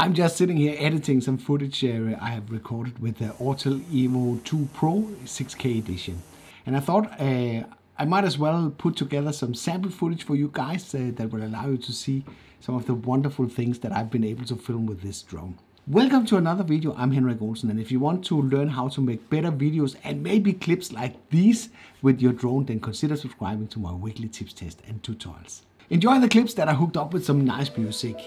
I'm just sitting here editing some footage I have recorded with the Autel EVO 2 Pro 6K edition. And I thought I might as well put together some sample footage for you guys that will allow you to see some of the wonderful things that I've been able to film with this drone. Welcome to another video. I'm Henrik Olsen, and if you want to learn how to make better videos and maybe clips like these with your drone, then consider subscribing to my weekly tips, tests and tutorials. Enjoy the clips that are hooked up with some nice music.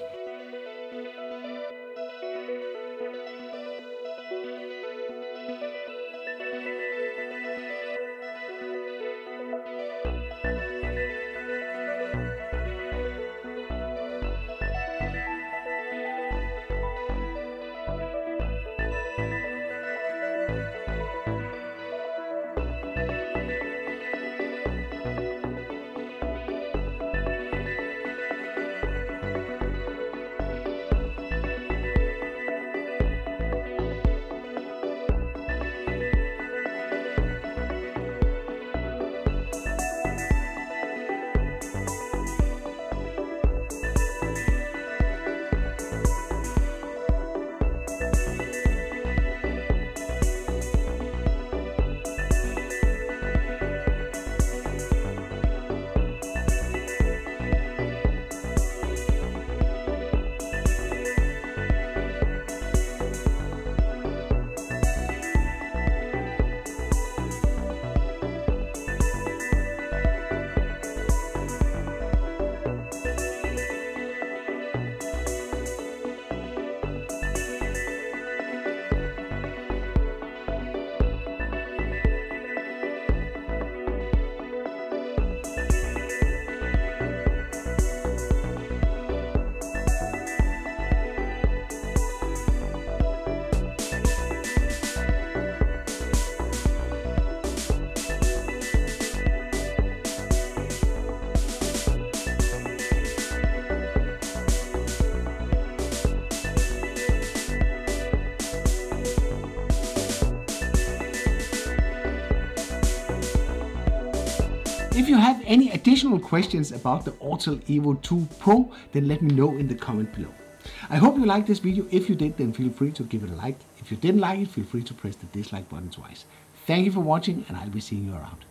If you have any additional questions about the Autel EVO 2 Pro, then let me know in the comment below. I hope you liked this video. If you did, then feel free to give it a like. If you didn't like it, feel free to press the dislike button twice. Thank you for watching, and I'll be seeing you around.